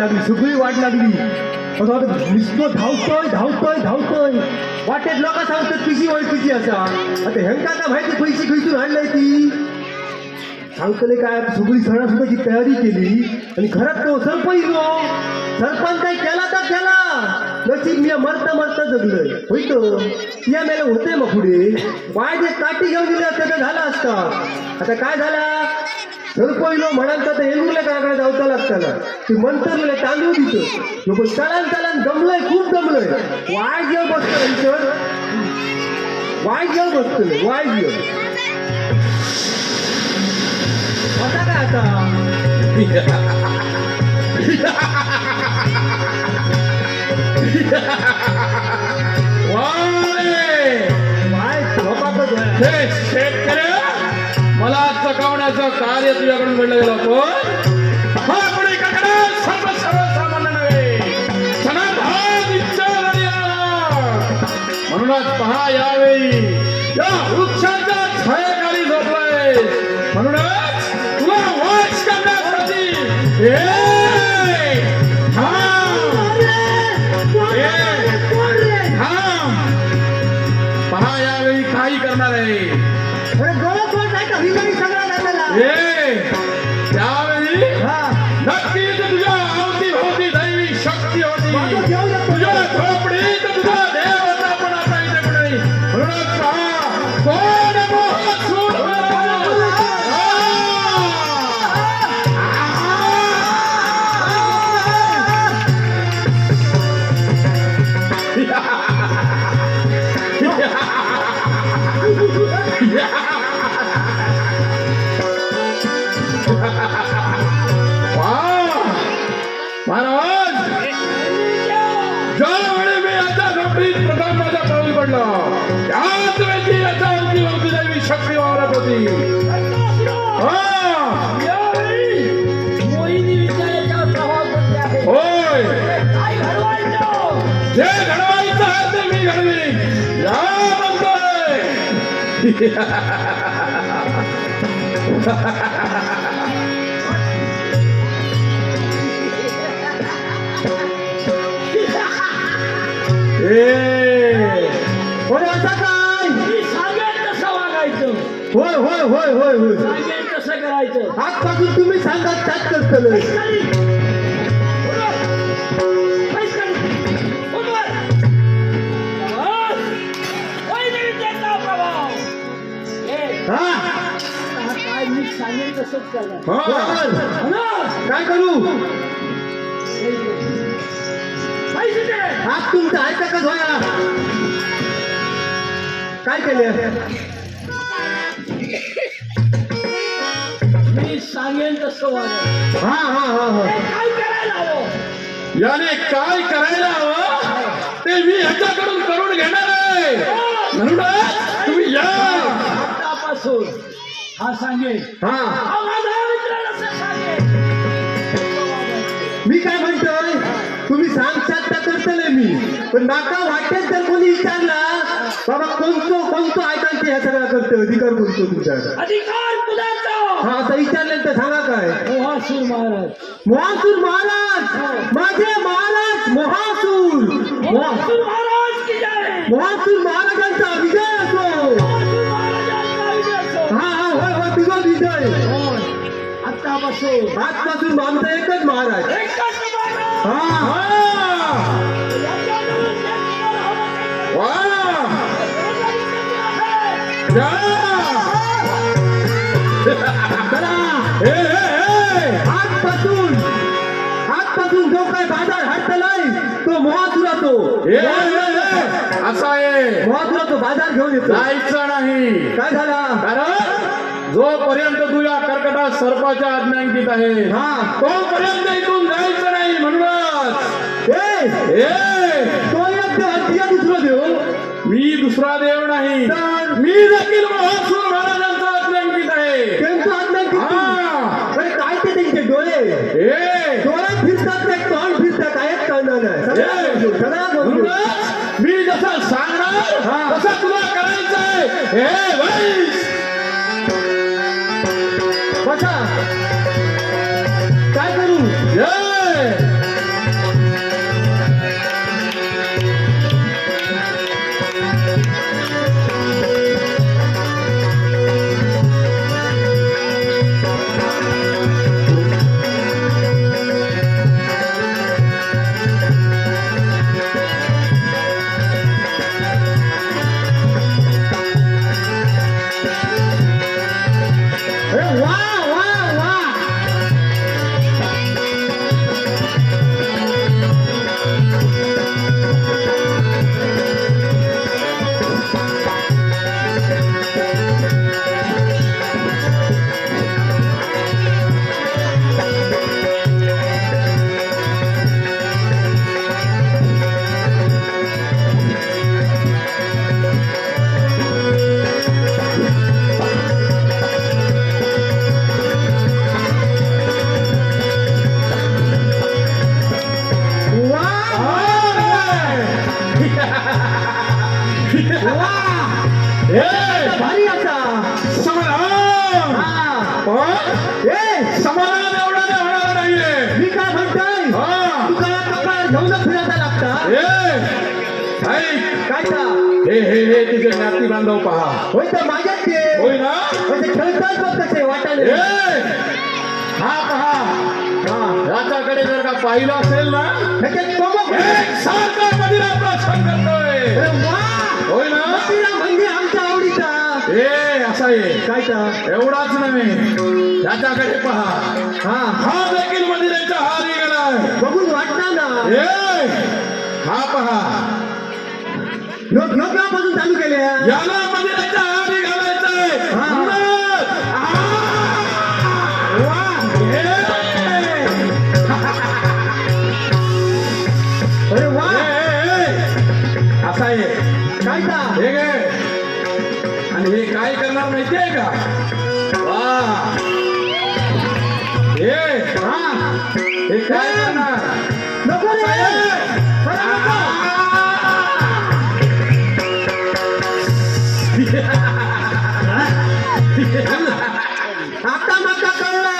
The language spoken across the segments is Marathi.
लागली, सगळी वाट लागली. असं वाटत नुसतं धावतोय. वाटेत लोक सांगतात पिशी ओळखीची असा. आता ह्यांका का माहिती पैसे खैसून आणलाय ती. सांगतले काय सगळी सणासुद्धाची तयारी केली आणि घरात तो सरपंच काय केला तर केला. नशीब मी मरता जगलोय होईतो. या मेला होते मग पुढे वायदे काठी घेऊन दिले असते तर झाला असता. आता काय झाला सरपंच म्हणाल तर येऊले काकडे जावता लागताना ते मंतरले तांदूळ दिसत लोक चलन जमलंय, खूप जमलंय. वाय घेऊन बसतो वाय घेऊन आता काय आता मला चकावण्याचं कार्य तुझ्याकडून घडलं गेलं पण हा कोणी सर्वसामान्य नव्हे. म्हणूनच पहा यावेळी या वृक्षाच्या छायाखाली झोपलाय. म्हणूनच तुला वाच करण्यासाठी पहा यावेळी काही करणार आहे. त्यावेळी नक्कीच तुझ्या अवतीभोवती दैवी शक्ती होती. तुझ्या झोपडीत तुझा देवता पण आता इथे पण नाही. म्हणूनच पहा कोण महाराज ज्यावेळी मी याच्या झोपडीत प्रथम माझा पाऊल पडला त्याच वेळी याच्या अवतीभोवती दैवी शक्ती वावरत होती. होय जे घडवायचं आहे ते मी घडवी या म्हणतोय. असं काय सांगेल कसं वागायचं. होय सांगेल कसं करायचं. आजपासून तुम्ही सांगा त्यात करतलं. काय मी सांगेल तसंच करणार. काय करू आज तुमचं ऐका का धोया काय केले. मी सांगेन तसं वागेल. काय करायला हवं याने काय करायला हवं ते मी ह्याच्याकडून करून घेणार आहे. म्हणूनच तुम्ही या आतापासून हा सांगेल. हा माझा मित्र असं सांगेल. मी काय म्हणतोय तुम्ही सांगशात तर करतले मी. पण नाका वाटेल तर कोणी विचारला बाबा कोणतो ऐकायचं ह्या सगळ्या करतो अधिकार बोलतो तुमच्याकडे अधिकार कुणाचा. हा असं विचारलं तर सांगा काय. मोहासूर महाराज माझे महाराज मोहासूर महाराजांचा विजय असो. होय तुझा विजय. आजपासून आमचा एकच महाराज. आजपासून जो काय बाजार हटलाय तो मोहासुरा असा आहे. मोहासुरा तो बाजार घेऊन येतो. जायचं नाही. काय झाला कारण जोपर्यंत तुझ्या कर्कटात सर्पाच्या आज्ञांकित आहे तोपर्यंत इथून जायचं नाही. म्हणूनच तो एक दुसरं देव. मी दुसरा देव नाही. मी देखील मोहासूर महाराजांचा आज्ञांकित आहे. त्यांचं आज्ञांकित काय ते त्यांचे डोळे फिरतात ते तोंड फिरतात कायच कळणार नाही. मी जसं सांगणार तसं तुला करायचंय. बसा काय करू. ए समाधान एवढं नाही होणार नाहीये. मी काय म्हणतोय हा. तुला कपाळ घेऊन फिरायला लागता ऐक, काय का हे तुझे नाती बांधव पहा. होय तर माझ्यात ते होय ना? म्हणजे खेळतात बघ कसे वाटायला हा पहा, याच्याकडे जर का पाहिलं असेल ना, त्याच्यात कोमक एक सारखा मदिरा प्रसंग करतोय. होय ना? म्हणजे आमच्या आवडीचा असा आहे. काय का एवढाच नव्हे, त्याच्याकडे पहा, हा देखील मदिरेच्या हारी गेलाय. बघून वाटणार ना हा पहा, ह्यो केव्हापासून चालू केल्या याला मदिरेच्या हारी घालायचंय. अरे वा असा आहे. काय का हे घे. आणि हे काय करणार माहितीये का? वा, हे काय करणार? नको रे बरं नको. आता माका कळला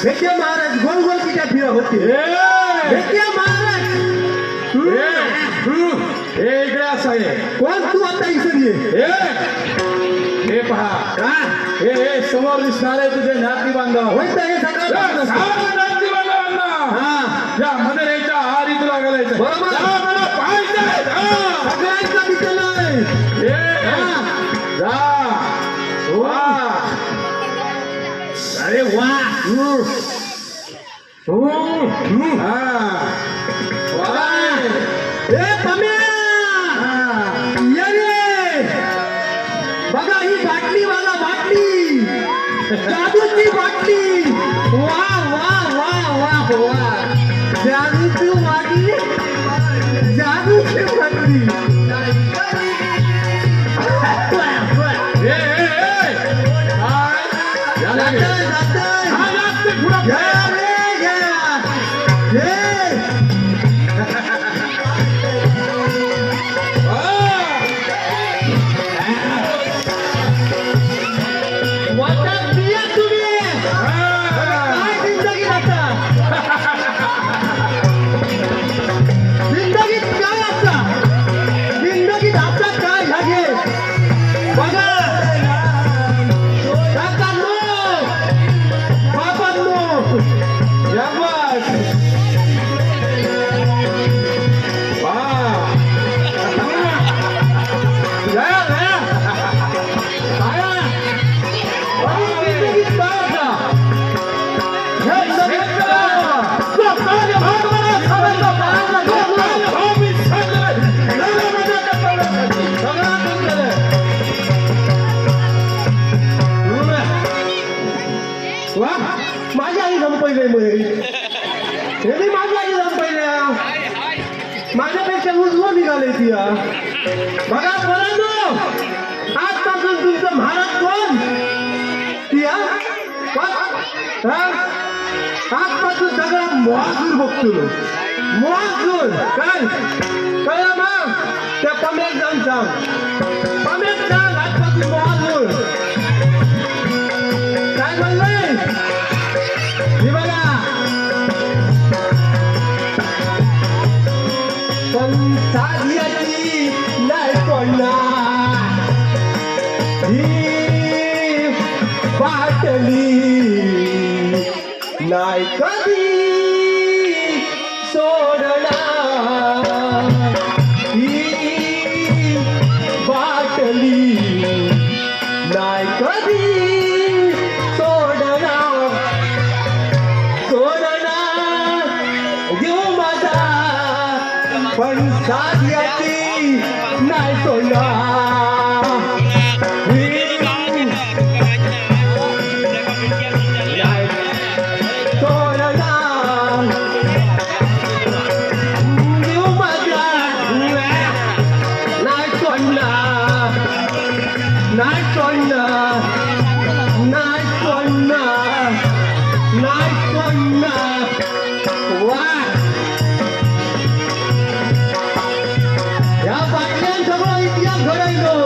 भेटे महाराज गोल गोल किती फिरा होते भेटे महाराज हे इकडे असं आहे. कोण तू आता इकडे ये हे पहा, हे समोर दिसणारे तुझे नाती बांधव. होय तर हे सगळं नाती बांधवांना या मदिरेच्या हारी तुला घालायचं. बरोबर. जा, मला पाहायचंय. सगळ्यांचा विचार नाही जा. वा, अरे वा ए पम्या ये रे बघा ही बाटली बघा बाटली जादूची बाटली वा वा वा वा वा जादूची बाटली जादूची बाटली जातंय, जातंय. घ्या रे, घ्या. घे. वाटत बिया तुम्ही काय जिंदगी आता जिंदगीत काय आता जिंदगीत आता काय लागे बघा काकांनो बाबांनो या बस माझी आई संपवलंय हे माझी आई संपवल्या माझ्यापेक्षा उजवं निघाले ती बघा बरं आजपासून तुमचं महाराज कोण ती आजपासून सगळा महसूल बघतो महसूल काय कळलं मग त्या पमेक जाऊन सांग पमेक सांग आजपासून महसूल काय म्हणलंय हे बघा पण साधियाची नाही पडणार ही बाटली नाही कधी सोडणार ही बाटली नाही कधी सोडणार घेऊ माझा पण साध्याची नाही सोडणार घेऊ माझा नाही सोडणार नाही सोडणार नाही सोडणार नाही सोडणार वा या बाटल्यान सगळं इतिहास घडायलो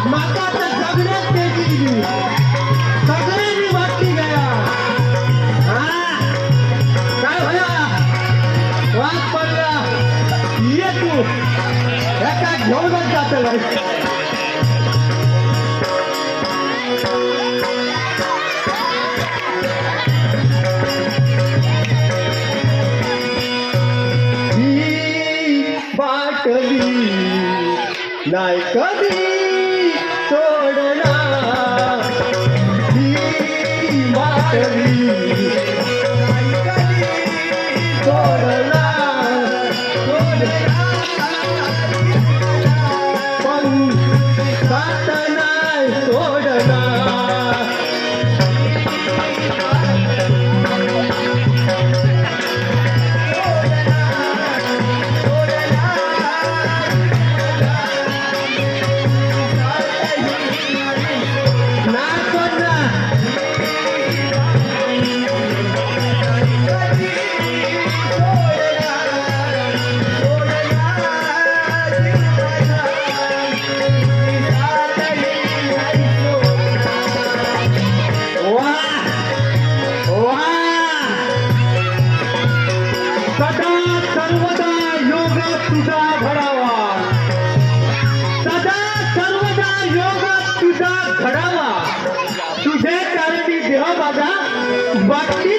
माका तर जगण्यात त्याची सगळ्यांनी बाटली घ्या चला ही बाटली नाही कधी सोडणार ही बाटली नाही कधी सोडणार पण साथ नाही सोडणार नाही सोडणार सदा सर्वदा योग तुझा घडावा सदा सर्वदा योग तुझा घडावा तुझे कारणी देह माझा बाकी